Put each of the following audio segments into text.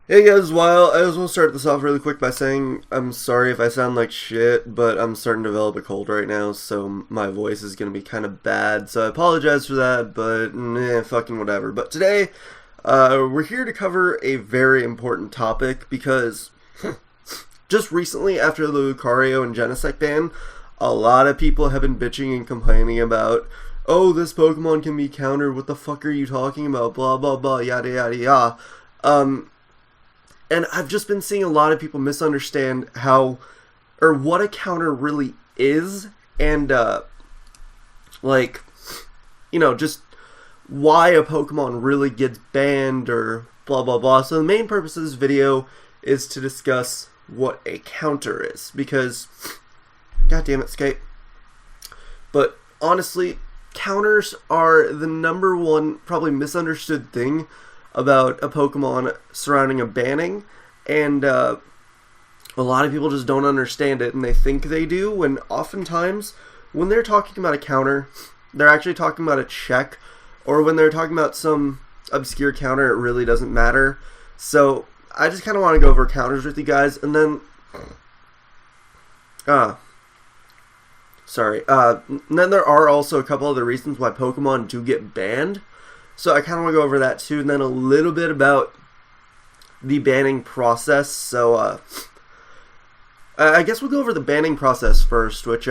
Hey guys, while I just want to start this off really quick by saying I'm sorry if I sound like shit, but I'm starting to develop a cold right now, so my voice is going to be kind of bad, so I apologize for that, but fucking whatever. But today, we're here to cover a very important topic because just recently after the Lucario and Genesect ban, a lot of people have been bitching and complaining about, oh, this Pokemon can be countered, what the fuck are you talking about, blah blah blah, yada yada yada. And I've just been seeing a lot of people misunderstand how, or what a counter really is, and, just why a Pokemon really gets banned, or blah blah blah. So the main purpose of this video is to discuss what a counter is, because, god damn it, Skype. But, honestly, counters are the number one, probably misunderstood thing about a Pokemon surrounding a banning, and a lot of people just don't understand it, and they think they do, when oftentimes when they're talking about a counter, they're actually talking about a check, or when they're talking about some obscure counter, it really doesn't matter. So I just kind of want to go over counters with you guys, and then and then there are also a couple other reasons why Pokemon do get banned. So I kind of want to go over that too, and then a little bit about the banning process. So I guess we'll go over the banning process first, which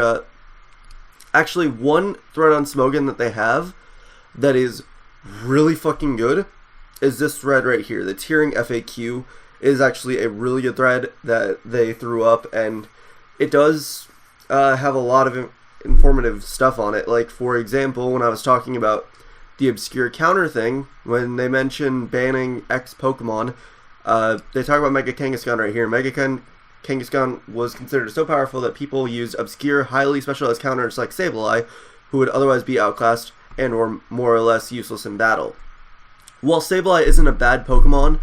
actually one thread on Smogon that they have that is really fucking good is this thread right here. The tiering FAQ is actually a really good thread that they threw up, and it does have a lot of informative stuff on it. Like, for example, when I was talking about the obscure counter thing, when they mention banning X Pokemon, they talk about Mega Kangaskhan right here. Mega Kangaskhan was considered so powerful that people used obscure, highly specialized counters like Sableye, who would otherwise be outclassed and or more or less useless in battle. While Sableye isn't a bad Pokemon,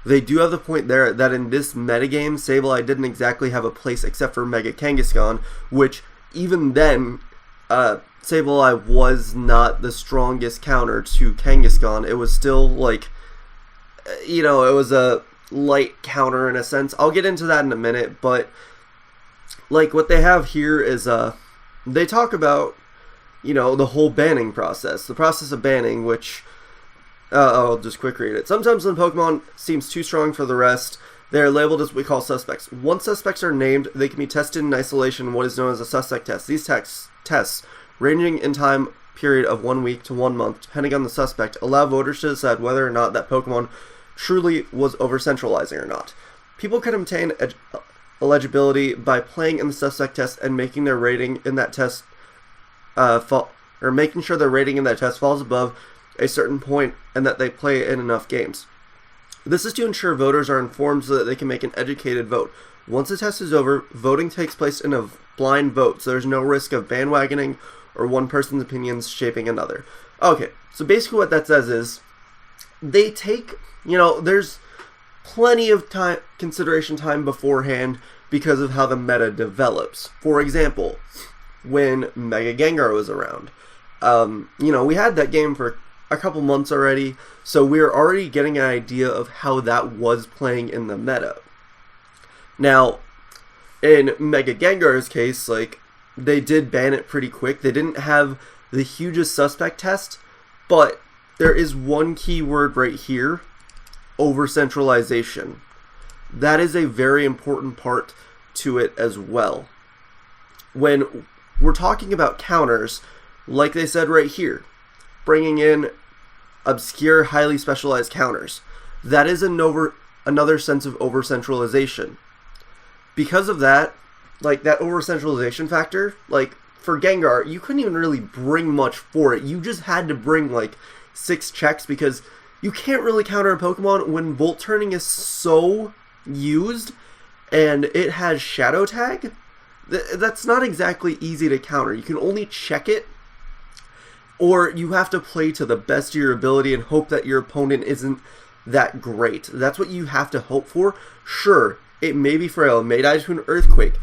they do have the point there that in this metagame, Sableye didn't exactly have a place except for Mega Kangaskhan, which even then, Sableye was not the strongest counter to Kangaskhan. It was still, like, it was a light counter in a sense. I'll get into that in a minute, but, like, what they have here is, they talk about, the whole banning process. The process of banning, which, I'll just quick read it. Sometimes when Pokemon seems too strong for the rest, they are labeled as what we call suspects. Once suspects are named, they can be tested in isolation in what is known as a suspect test. These tests, ranging in time period of 1 week to 1 month, depending on the suspect, allow voters to decide whether or not that Pokemon truly was over-centralizing or not. People can obtain eligibility by playing in the suspect test and making their rating in that test making sure their rating in that test falls above a certain point and that they play in enough games. This is to ensure voters are informed so that they can make an educated vote. Once the test is over, voting takes place in a blind vote, so there's no risk of bandwagoning or one person's opinions shaping another. Okay, so basically what that says is, they take, there's plenty of consideration time beforehand because of how the meta develops. For example, when Mega Gengar was around, we had that game for a couple months already, so we're already getting an idea of how that was playing in the meta. Now, in Mega Gengar's case, like, they did ban it pretty quick. They didn't have the hugest suspect test, but there is one key word right here: over-centralization. That is a very important part to it as well. When we're talking about counters, like they said right here, bringing in obscure, highly specialized counters, that is another sense of over-centralization. Because of that, like, that over-centralization factor, like, for Gengar, you couldn't even really bring much for it. You just had to bring, like, 6 checks, because you can't really counter a Pokemon when Volt Turning is so used, and it has Shadow Tag. That's not exactly easy to counter. You can only check it, or you have to play to the best of your ability and hope that your opponent isn't that great. That's what you have to hope for. Sure, it may be frail, it may die to an earthquake,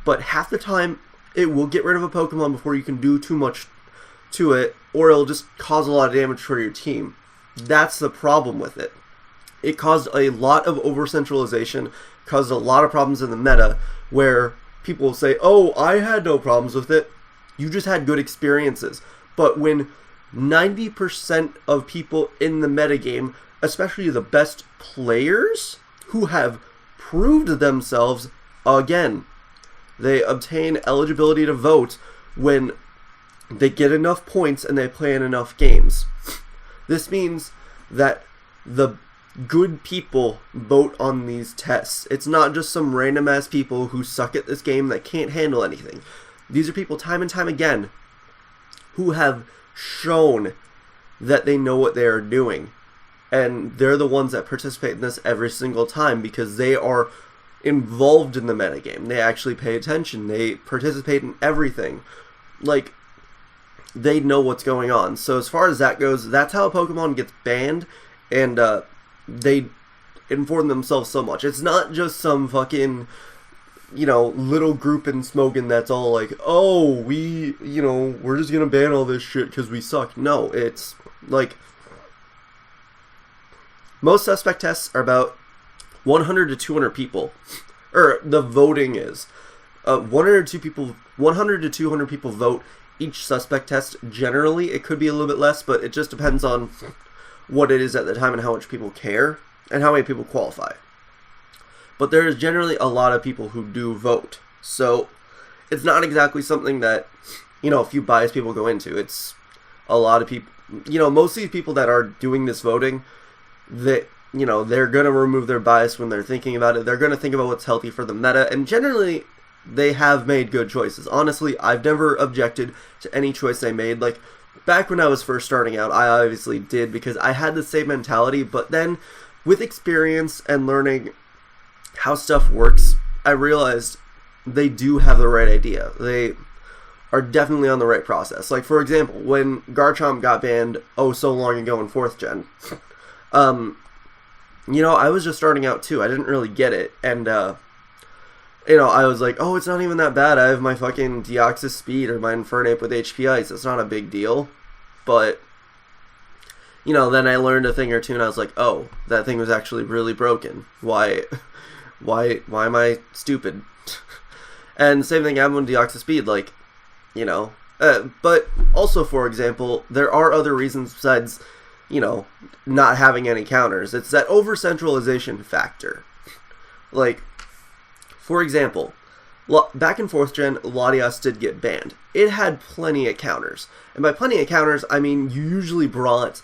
but half the time it will get rid of a Pokemon before you can do too much to it, or it'll just cause a lot of damage for your team. That's the problem with it. it caused a lot of over-centralization, caused a lot of problems in the meta, where people will say, oh, I had no problems with it. You just had good experiences. But when 90% of people in the metagame, especially the best players who have proved themselves again, they obtain eligibility to vote when they get enough points and they play in enough games. This means that the good people vote on these tests. It's not just some random ass people who suck at this game that can't handle anything. These are people time and time again who have shown that they know what they are doing. And they're the ones that participate in this every single time because they are involved in the metagame. They actually pay attention. They participate in everything. Like, they know what's going on. So as far as that goes, that's how a Pokemon gets banned, and they inform themselves so much. It's not just some fucking, little group in Smogon that's all like, oh, we're just gonna ban all this shit because we suck. No, it's like, most suspect tests are about 100 to 200 people, or the voting is 100 to 200 people vote each suspect test. Generally, it could be a little bit less, but it just depends on what it is at the time and how much people care and how many people qualify. But there is generally a lot of people who do vote, so it's not exactly something that a few biased people go into. It's a lot of people. Most of these people that are doing this voting, that they're going to remove their bias when they're thinking about it. They're going to think about what's healthy for the meta, and generally they have made good choices. Honestly, I've never objected to any choice they made. Like, back when I was first starting out, I obviously did because I had the same mentality, but then with experience and learning how stuff works, I realized they do have the right idea. They are definitely on the right process. Like, for example, when Garchomp got banned so long ago in 4th gen, I was just starting out too. I didn't really get it. And, I was like, oh, it's not even that bad. I have my fucking Deoxys speed or my Infernape with HP Ice. It's not a big deal. But, then I learned a thing or two and I was like, oh, that thing was actually really broken. Why am I stupid? And same thing happened with Deoxys speed, like, but also, for example, there are other reasons besides, not having any counters. It's that over-centralization factor. Like, for example, back in 4th gen, Latias did get banned. It had plenty of counters. And by plenty of counters, I mean you usually brought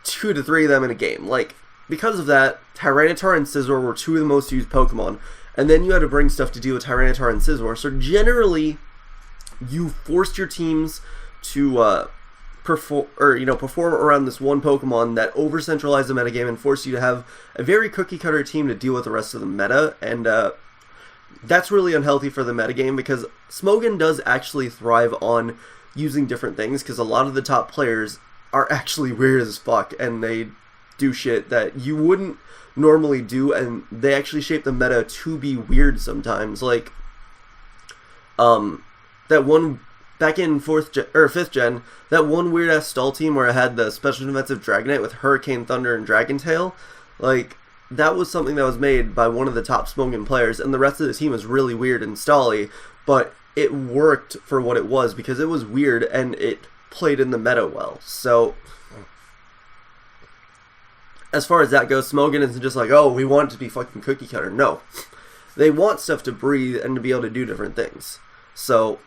2 to 3 of them in a game. Like, because of that, Tyranitar and Scizor were 2 of the most used Pokemon. And then you had to bring stuff to deal with Tyranitar and Scizor. So generally, you forced your teams to perform around this one Pokemon that over-centralized the metagame and forced you to have a very cookie-cutter team to deal with the rest of the meta. And that's really unhealthy for the metagame because Smogon does actually thrive on using different things because a lot of the top players are actually weird as fuck and they do shit that you wouldn't normally do, and they actually shape the meta to be weird sometimes. Like, that one back in 5th gen, that one weird ass stall team where I had the special defensive Dragonite with Hurricane Thunder and Dragon Tail, like, that was something that was made by one of the top Smogon players, and the rest of the team was really weird and stally, but it worked for what it was because it was weird and it played in the meta well. So as far as that goes, Smogon isn't just like, oh, we want it to be fucking cookie cutter. No. They want stuff to breathe and to be able to do different things. So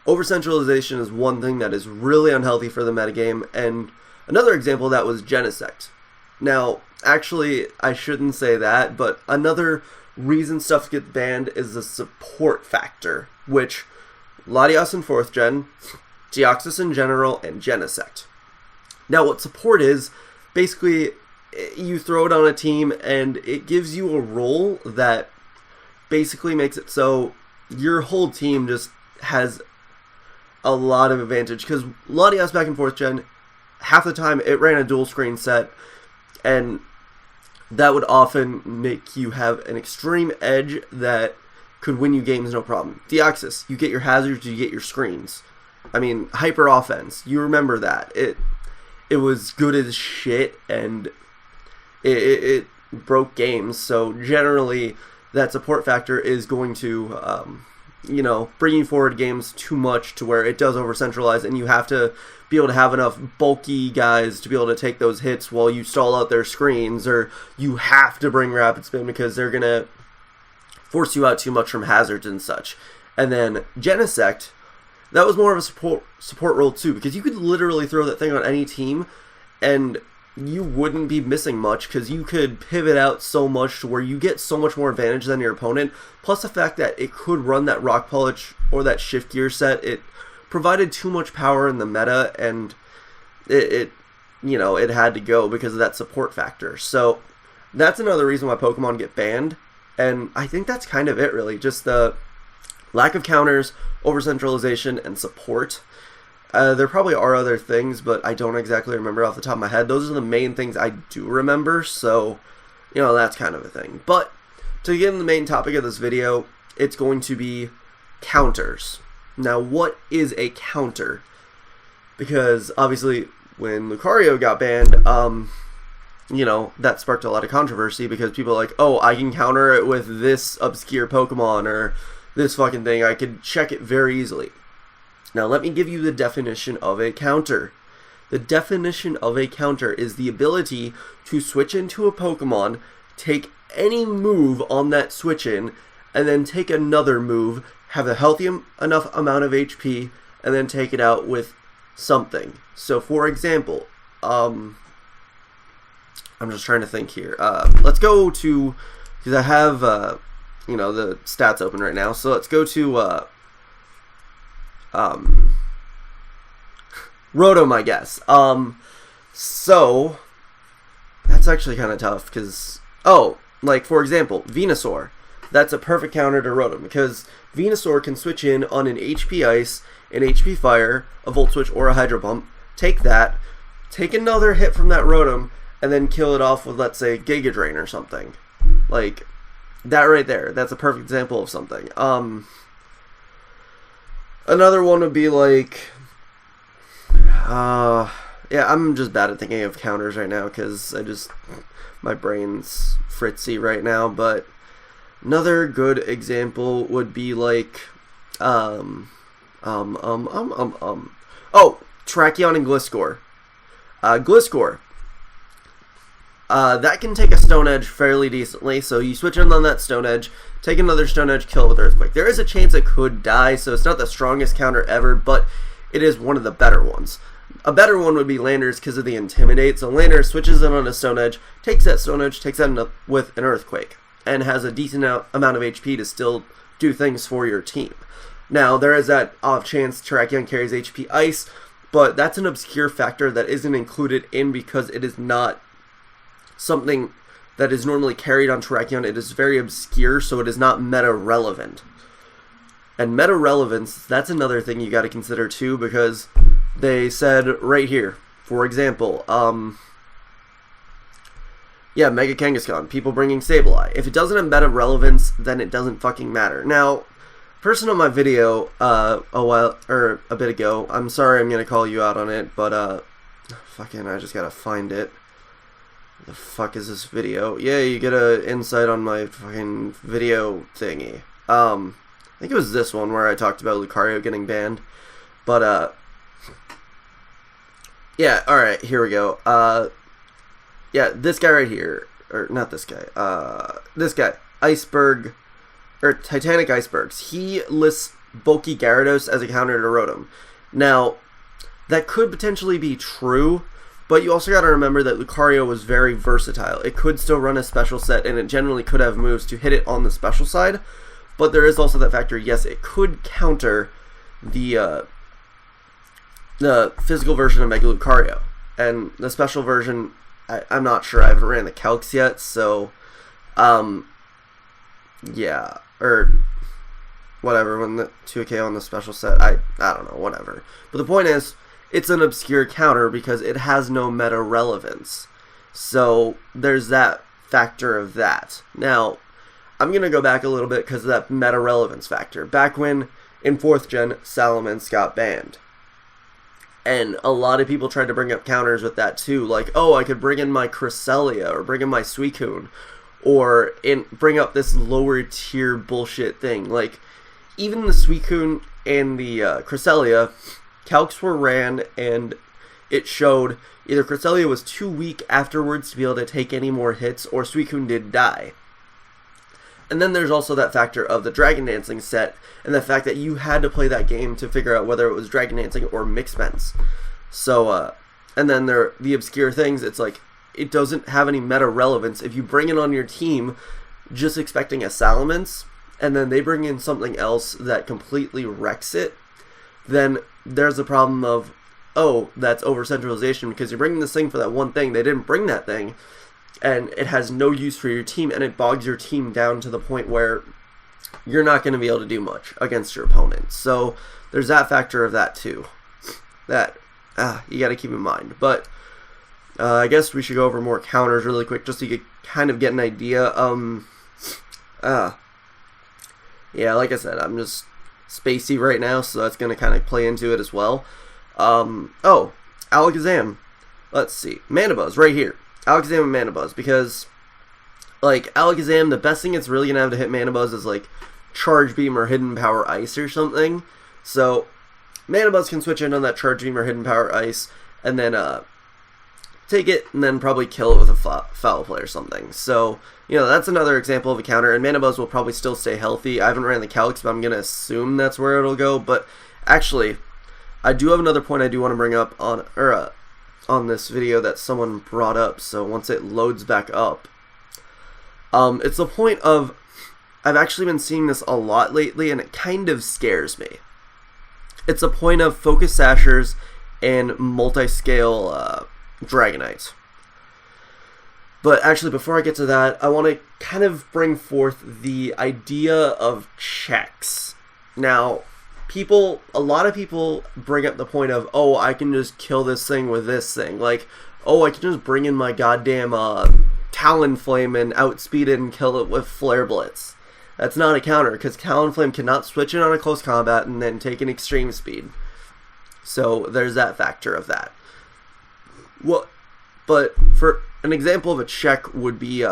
over-centralization is one thing that is really unhealthy for the metagame, and another example of that was Genesect. Now, actually, I shouldn't say that, but another reason stuff gets banned is the support factor, which Latias in 4th gen, Deoxys in general, and Genesect. Now, what support is, basically, you throw it on a team, and it gives you a role that basically makes it so your whole team just has a lot of advantage, because Latias back in 4th gen, half the time it ran a dual screen set, and that would often make you have an extreme edge that could win you games no problem. Deoxys, you get your hazards, you get your screens. I mean, hyper offense, you remember that. It was good as shit, and it broke games. So generally, that support factor is going to, bring you forward games too much to where it does over-centralize, and you have to be able to have enough bulky guys to be able to take those hits while you stall out their screens, or you have to bring rapid spin because they're going to force you out too much from hazards and such. And then Genesect, that was more of a support role too, because you could literally throw that thing on any team and you wouldn't be missing much, because you could pivot out so much to where you get so much more advantage than your opponent. Plus the fact that it could run that rock polish or that shift gear set, it provided too much power in the meta, and it had to go because of that support factor. So that's another reason why Pokemon get banned, and I think that's kind of it really, just the lack of counters, over-centralization, and support. There probably are other things, but I don't exactly remember off the top of my head. Those are the main things I do remember, so, that's kind of a thing. But, to get into the main topic of this video, it's going to be counters. Now, what is a counter? Because, obviously, when Lucario got banned, that sparked a lot of controversy, because people are like, oh, I can counter it with this obscure Pokemon, or this fucking thing. I could check it very easily. Now let me give you the definition of a counter. The definition of a counter is the ability to switch into a Pokemon, take any move on that switch in, and then take another move, have a healthy enough amount of HP, and then take it out with something. So for example, I'm just trying to think here. Let's go to, because I have the stats open right now, so let's go to Rotom, I guess. So that's actually kind of tough, because like for example, Venusaur. That's a perfect counter to Rotom, because Venusaur can switch in on an HP Ice, an HP Fire, a Volt Switch, or a Hydro Pump. Take that, take another hit from that Rotom, and then kill it off with, let's say, Giga Drain or something. Like that right there. That's a perfect example of something. Another one would be like, yeah, I'm just bad at thinking of counters right now, because my brain's fritzy right now. But another good example would be like, oh, Tracheon and Gliscor. Gliscor. That can take a Stone Edge fairly decently, so you switch in on that Stone Edge, take another Stone Edge, kill it with Earthquake. There is a chance it could die, so it's not the strongest counter ever, but it is one of the better ones. A better one would be Landers because of the Intimidate. So Landers switches in on a Stone Edge, takes that Stone Edge, takes that with an Earthquake, and has a decent amount of HP to still do things for your team. Now, there is that off chance Terrakion carries HP Ice, but that's an obscure factor that isn't included in because it is not something that is normally carried on Terrakion. It is very obscure, so it is not meta relevant. And meta relevance, that's another thing you got to consider too, because they said right here, for example, Mega Kangaskhan, people bringing Sableye. If it doesn't have meta relevance, then it doesn't fucking matter. Now, person on my video a bit ago, I'm sorry I'm gonna call you out on it, but fucking I just gotta find it. The fuck is this video? Yeah, you get an insight on my fucking video thingy. I think it was this one where I talked about Lucario getting banned. But, yeah, alright, here we go. Yeah, this guy right here. Or, not this guy. This guy. Iceberg. Or, Titanic Icebergs. He lists bulky Gyarados as a counter to Rotom. Now, that could potentially be true, but you also got to remember that Lucario was very versatile. It could still run a special set, and it generally could have moves to hit it on the special side. But there is also that factor, yes, it could counter the physical version of Mega Lucario. And the special version, I'm not sure. I haven't ran the calcs yet, so, yeah. Or, whatever, when the 2K on the special set, I don't know, whatever. But the point is, it's an obscure counter because it has no meta relevance. So, there's that factor of that. Now, I'm going to go back a little bit because of that meta relevance factor. Back when, in 4th gen, Salamence got banned. And a lot of people tried to bring up counters with that too, like, oh, I could bring in my Cresselia or bring in my Suicune, or bring up this lower tier bullshit thing. Like, even the Suicune and the Cresselia, calcs were ran, and it showed either Cresselia was too weak afterwards to be able to take any more hits, or Suicune did die. And then there's also that factor of the Dragon Dancing set, and the fact that you had to play that game to figure out whether it was Dragon Dancing or Mixments. So, and then the obscure things, it's like, it doesn't have any meta relevance. If you bring it on your team just expecting a Salamence, and then they bring in something else that completely wrecks it, then there's the problem of, oh, that's over-centralization, because you're bringing this thing for that one thing, they didn't bring that thing, and it has no use for your team, and it bogs your team down to the point where you're not going to be able to do much against your opponent. So there's that factor of that too, that you got to keep in mind. But I guess we should go over more counters really quick, just so you can kind of get an idea. Yeah, like I said, I'm just spacey right now, so that's going to kind of play into it as well. Oh, Alakazam. Let's see. Mana Buzz, right here. Alakazam and Mana Buzz, because, like, Alakazam, the best thing it's really going to have to hit Mana Buzz is, like, Charge Beam or Hidden Power Ice or something. So, Mana Buzz can switch in on that Charge Beam or Hidden Power Ice, and then, take it, and then probably kill it with a Foul Play or something. So, you know, that's another example of a counter, and Mana Buzz will probably still stay healthy. I haven't ran the calcs, but I'm going to assume that's where it'll go. But, actually, I do have another point I do want to bring up on this video that someone brought up, so once it loads back up. It's the point of, I've actually been seeing this a lot lately, and it kind of scares me. It's a point of Focus Sashers and multi-scale Dragonites. But actually, before I get to that, I want to kind of bring forth the idea of checks. Now, a lot of people bring up the point of, oh, I can just kill this thing with this thing. Like, oh, I can just bring in my goddamn Talonflame and outspeed it and kill it with Flare Blitz. That's not a counter, because Talonflame cannot switch in on a close combat and then take an extreme speed. So there's that factor of that. Well, but for an example of a check would be,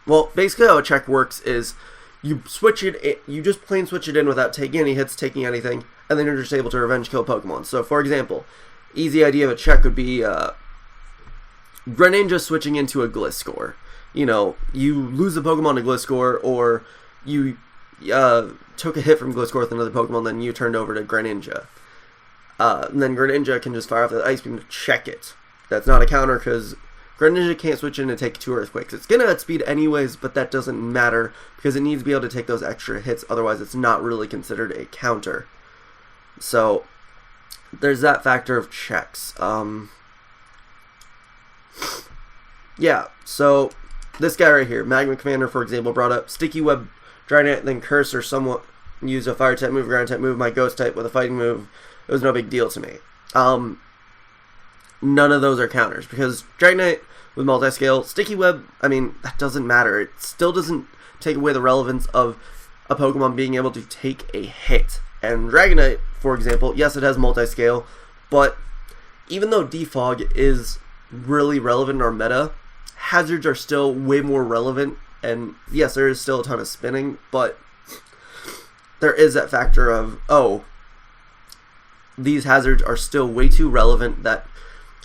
well, basically how a check works is, you just plain switch it in without taking any hits, taking anything, and then you're just able to revenge kill Pokemon. So, for example, easy idea of a check would be Greninja switching into a Gliscor. You know, you lose a Pokemon to Gliscor, or you took a hit from Gliscor with another Pokemon, then you turned over to Greninja. And then Greninja can just fire off the Ice Beam to check it. That's not a counter, because Greninja can't switch in and take 2 Earthquakes. It's going to outspeed anyways, but that doesn't matter because it needs to be able to take those extra hits. Otherwise, it's not really considered a counter. So, there's that factor of checks. Yeah, so this guy right here, Magma Commander, for example, brought up Sticky Web, Dragonite, then Curse, or somewhat use a Fire type move, Ground type move, my Ghost type with a Fighting move. It was no big deal to me. None of those are counters, because Dragonite with multi-scale, Sticky Web, I mean, that doesn't matter. It still doesn't take away the relevance of a Pokemon being able to take a hit. And Dragonite, for example, yes, it has multi-scale, but even though Defog is really relevant in our meta, hazards are still way more relevant, and yes, there is still a ton of spinning, but there is that factor of, oh, these hazards are still way too relevant that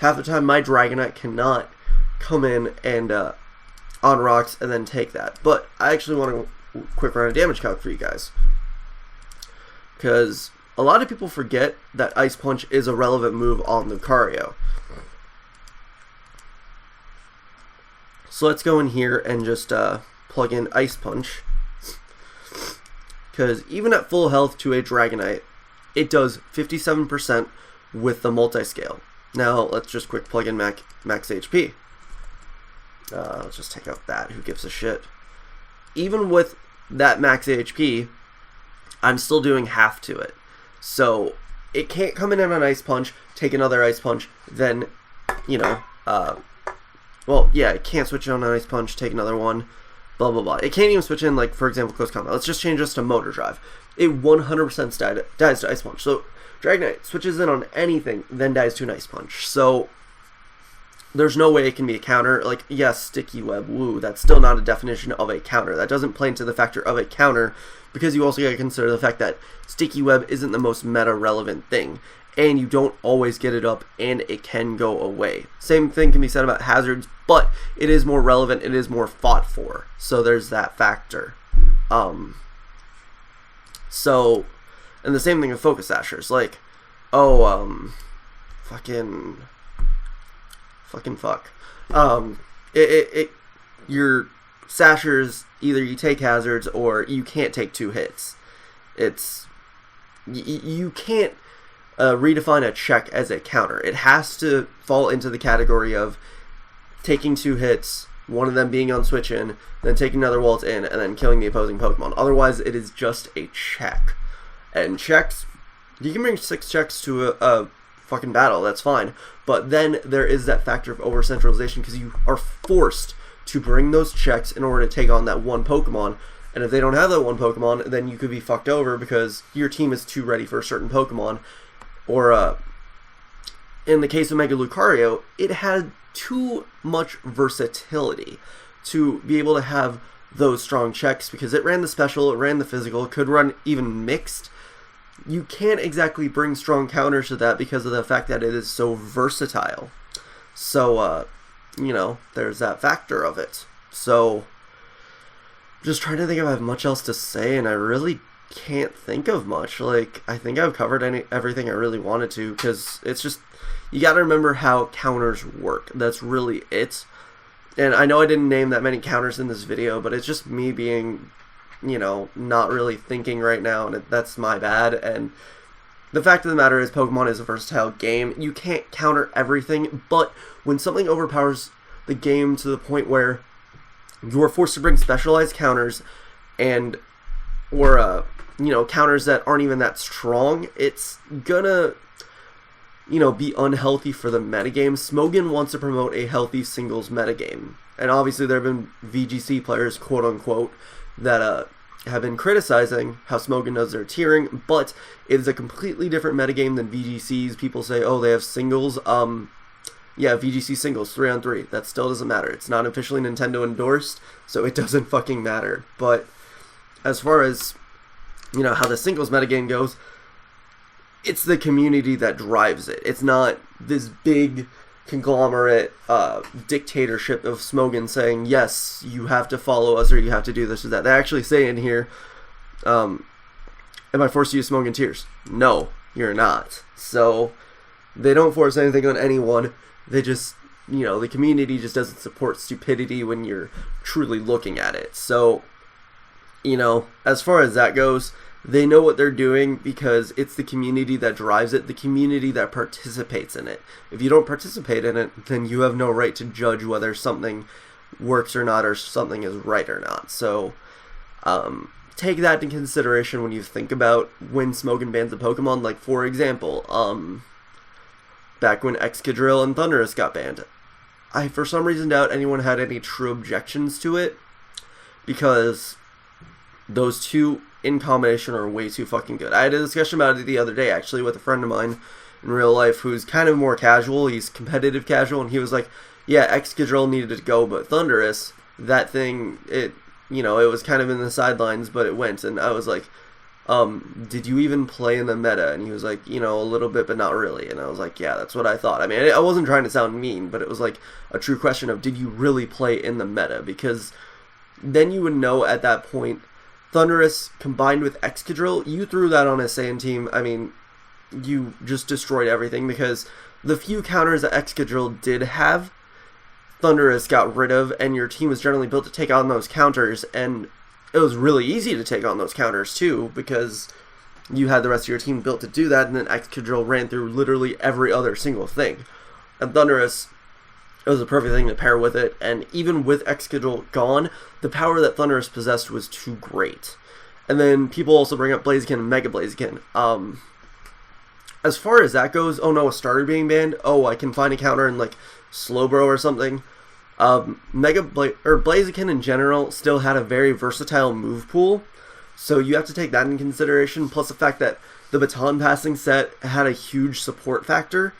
half the time my Dragonite cannot come in and on rocks and then take that. But I actually want to quick run a damage calc for you guys, because a lot of people forget that Ice Punch is a relevant move on Lucario. So let's go in here and just plug in Ice Punch, because even at full health to a Dragonite, it does 57% with the multi-scale. Now, let's just quick plug in max HP. Let's just take out that. Who gives a shit? Even with that max HP, I'm still doing half to it. So, it can't come in on Ice Punch, take another Ice Punch, then, you know, well, yeah, it can't switch on Ice Punch, take another one, blah blah blah. It can't even switch in, like, for example, close combat. Let's just change this to motor drive. It 100% dies to Ice Punch. So Dragonite switches in on anything, then dies to an Ice Punch. So there's no way it can be a counter. Like, yes, Sticky Web, woo, that's still not a definition of a counter. That doesn't play into the factor of a counter, because you also got to consider the fact that Sticky Web isn't the most meta-relevant thing, and you don't always get it up, and it can go away. Same thing can be said about hazards, but it is more relevant, it is more fought for. So there's that factor. So, and the same thing with Focus Sashers. Like, fucking fuck. Your Sashers, either you take hazards or you can't take 2 hits. You can't redefine a check as a counter. It has to fall into the category of taking 2 hits, one of them being on switch in, then taking another while it's in, and then killing the opposing Pokemon. Otherwise, it is just a check. And checks, you can bring 6 checks to a fucking battle, that's fine. But then there is that factor of over-centralization, because you are forced to bring those checks in order to take on that one Pokemon. And if they don't have that one Pokemon, then you could be fucked over because your team is too ready for a certain Pokemon. Or, in the case of Mega Lucario, it had too much versatility to be able to have those strong checks, because it ran the special, it ran the physical, it could run even mixed. You can't exactly bring strong counters to that because of the fact that it is so versatile. So, you know, there's that factor of it. So, just trying to think if I have much else to say, and I really can't think of much. Like, I think I've covered everything I really wanted to, because it's just, you gotta remember how counters work. That's really it. And I know I didn't name that many counters in this video, but it's just me being, you know, not really thinking right now, and that's my bad. And the fact of the matter is, Pokemon is a versatile game. You can't counter everything, but when something overpowers the game to the point where you are forced to bring specialized counters and, or, you know, counters that aren't even that strong, it's gonna, you know, be unhealthy for the metagame. Smogon wants to promote a healthy singles metagame. And obviously there have been VGC players, quote unquote, that have been criticizing how Smogon does their tiering, but it is a completely different metagame than VGCs. People say, oh, they have singles. Yeah, VGC singles, 3-on-3. That still doesn't matter. It's not officially Nintendo endorsed, so it doesn't fucking matter. But as far as, you know, how the singles metagame goes, it's the community that drives it. It's not this big conglomerate dictatorship of Smogon saying, yes, you have to follow us or you have to do this or that. They actually say in here, am I forced to use Smogon tiers? No, you're not. So they don't force anything on anyone. They just, you know, the community just doesn't support stupidity when you're truly looking at it. So, you know, as far as that goes, they know what they're doing because it's the community that drives it, the community that participates in it. If you don't participate in it, then you have no right to judge whether something works or not, or something is right or not. So, take that into consideration when you think about when Smogon bans a Pokemon. Like, for example, back when Excadrill and Thundurus got banned, I for some reason doubt anyone had any true objections to it, because those two in combination are way too fucking good. I had a discussion about it the other day, actually, with a friend of mine in real life who's kind of more casual. He's competitive casual, and he was like, yeah, Excadrill needed to go, but Thundurus, that thing, it, you know, it was kind of in the sidelines, but it went. And I was like, did you even play in the meta? And he was like, you know, a little bit, but not really. And I was like, yeah, that's what I thought. I mean, I wasn't trying to sound mean, but it was like a true question of, did you really play in the meta? Because then you would know at that point, Thundurus combined with Excadrill, you threw that on a Saiyan team, I mean, you just destroyed everything, because the few counters that Excadrill did have, Thundurus got rid of, and your team was generally built to take on those counters, and it was really easy to take on those counters too, because you had the rest of your team built to do that, and then Excadrill ran through literally every other single thing. And Thundurus, it was a perfect thing to pair with it, and even with Excadrill gone, the power that Thundurus possessed was too great. And then people also bring up Blaziken and Mega Blaziken. As far as that goes, oh no, a starter being banned, oh, I can find a counter in like Slowbro or something. Blaziken in general still had a very versatile move pool, so you have to take that in consideration, plus the fact that the baton passing set had a huge support factor,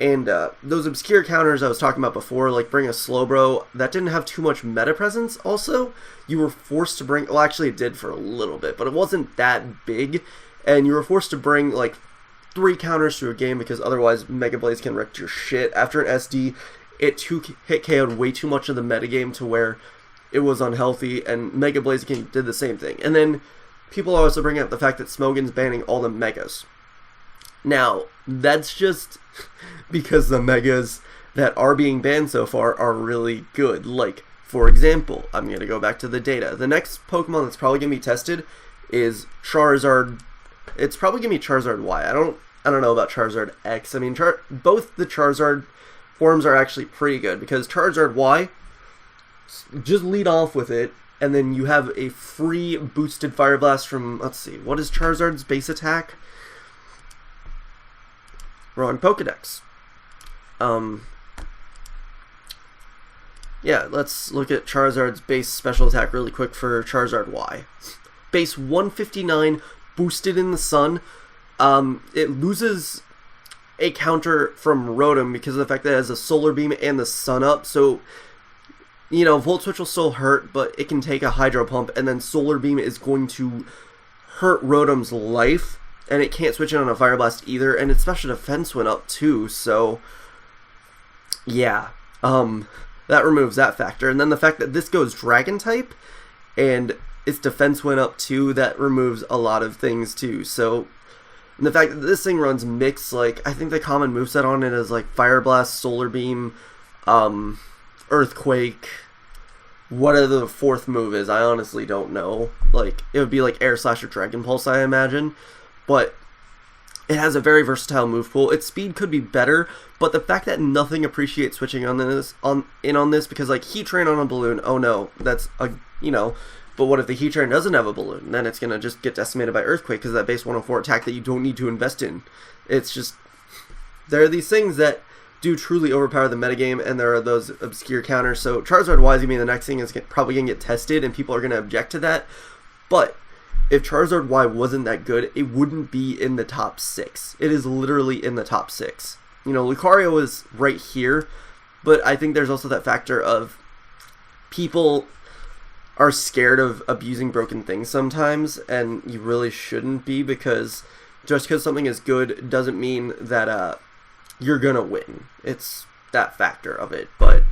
and those obscure counters I was talking about before, like bring a Slowbro, that didn't have too much meta presence. Also, you were forced to bring, well actually it did for a little bit, but it wasn't that big, and you were forced to bring like 3 counters to a game because otherwise Mega Blaziken wrecked your shit. After an SD, it hit KO'd way too much of the metagame to where it was unhealthy, and Mega Blaziken did the same thing. And then people also bring up the fact that Smogon's banning all the Megas. Now, that's just because the Megas that are being banned so far are really good. Like, for example, I'm going to go back to the data. The next Pokemon that's probably going to be tested is Charizard. It's probably going to be Charizard Y. I don't know about Charizard X. I mean, both the Charizard forms are actually pretty good, because Charizard Y, just lead off with it, and then you have a free boosted Fire Blast from, let's see, what is Charizard's base attack? Wrong Pokedex. Yeah, let's look at Charizard's base special attack really quick for Charizard Y. Base 159, boosted in the sun. It loses a counter from Rotom because of the fact that it has a Solar Beam and the Sun Up, so, you know, Volt Switch will still hurt, but it can take a Hydro Pump, and then Solar Beam is going to hurt Rotom's life, and it can't switch it on a Fire Blast either, and its special defense went up too, so, yeah, that removes that factor. And then the fact that this goes Dragon type, and its defense went up too, that removes a lot of things too, so. And the fact that this thing runs mix, like, I think the common moveset on it is, like, Fire Blast, Solar Beam, Earthquake. Whatever the 4th move is, I honestly don't know. Like, it would be like Air Slash or Dragon Pulse, I imagine. But it has a very versatile move pool. Its speed could be better, but the fact that nothing appreciates switching on this, because, like, Heat Train on a balloon, oh no, that's, you know. But what if the Heat Train doesn't have a balloon? Then it's going to just get decimated by Earthquake because that base 104 attack that you don't need to invest in. It's just, there are these things that do truly overpower the metagame, and there are those obscure counters. So Charizard Y is going to be the next thing is probably going to get tested, and people are going to object to that. But if Charizard Y wasn't that good, it wouldn't be in the top 6. It is literally in the top 6. You know, Lucario is right here, but I think there's also that factor of people are scared of abusing broken things sometimes, and you really shouldn't be, because just because something is good doesn't mean that you're gonna win. It's that factor of it. But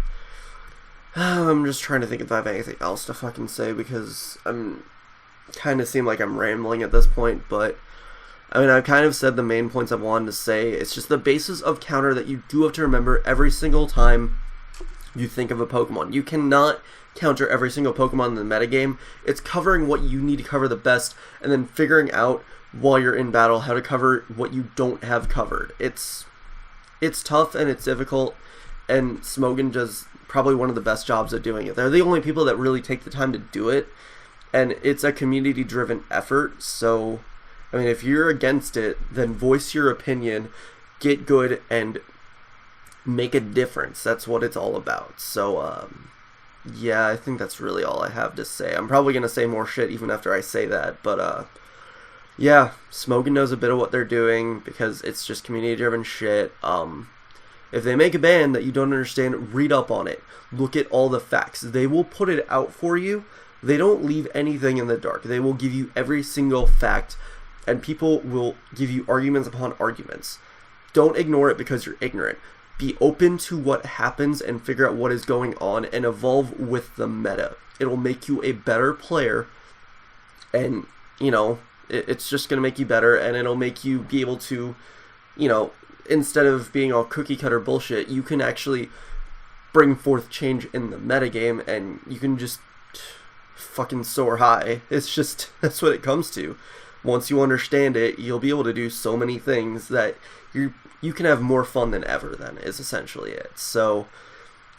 I'm just trying to think if I have anything else to fucking say, because I'm kind of seem like I'm rambling at this point. But I mean, I've kind of said the main points I wanted to say. It's just the basis of counter that you do have to remember every single time you think of a Pokemon. You cannot counter every single Pokemon in the metagame. It's covering what you need to cover the best, and then figuring out while you're in battle how to cover what you don't have covered. It's tough and it's difficult, and Smogon does probably one of the best jobs at doing it. They're the only people that really take the time to do it, and it's a community-driven effort. So, I mean, if you're against it, then voice your opinion, get good, and make a difference. That's what it's all about. So, yeah, I think that's really all I have to say. I'm probably going to say more shit even after I say that, but, yeah, Smogon knows a bit of what they're doing, because it's just community-driven shit. If they make a band that you don't understand, read up on it. Look at all the facts. They will put it out for you. They don't leave anything in the dark. They will give you every single fact, and people will give you arguments upon arguments. Don't ignore it because you're ignorant. Be open to what happens and figure out what is going on and evolve with the meta. It'll make you a better player, and, you know, it's just going to make you better, and it'll make you be able to, you know, instead of being all cookie cutter bullshit, you can actually bring forth change in the metagame, and you can just fucking soar high. It's just, that's what it comes to. Once you understand it, you'll be able to do so many things that you can have more fun than ever, then, is essentially it. So,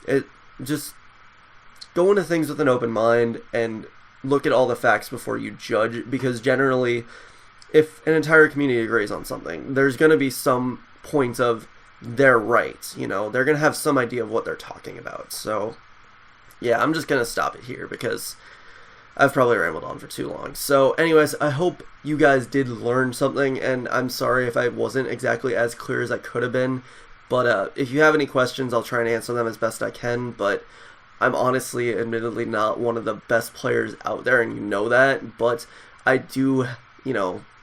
it just go into things with an open mind and look at all the facts before you judge, because generally, if an entire community agrees on something, there's going to be some points of they're right, you know, they're going to have some idea of what they're talking about. So, yeah, I'm just going to stop it here because I've probably rambled on for too long. So anyways, I hope you guys did learn something, and I'm sorry if I wasn't exactly as clear as I could have been. But if you have any questions, I'll try and answer them as best I can. But I'm honestly, admittedly, not one of the best players out there, and you know that. But I do,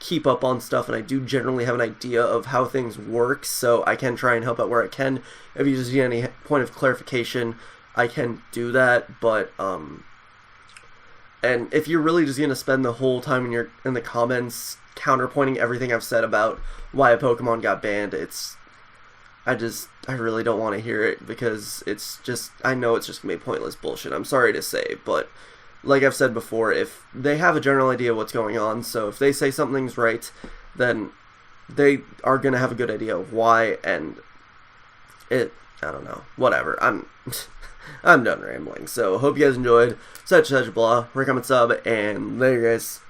keep up on stuff, and I do generally have an idea of how things work, so I can try and help out where I can. If you just need any point of clarification, I can do that. But and if you're really just gonna spend the whole time in the comments counterpointing everything I've said about why a Pokemon got banned, I really don't want to hear it, because I know it's just gonna be pointless bullshit. I'm sorry to say, but like I've said before, if they have a general idea of what's going on, so if they say something's right, then they are gonna have a good idea of why, and I don't know, whatever. I'm done rambling. So hope you guys enjoyed. Such blah. Recommend sub, and later, guys.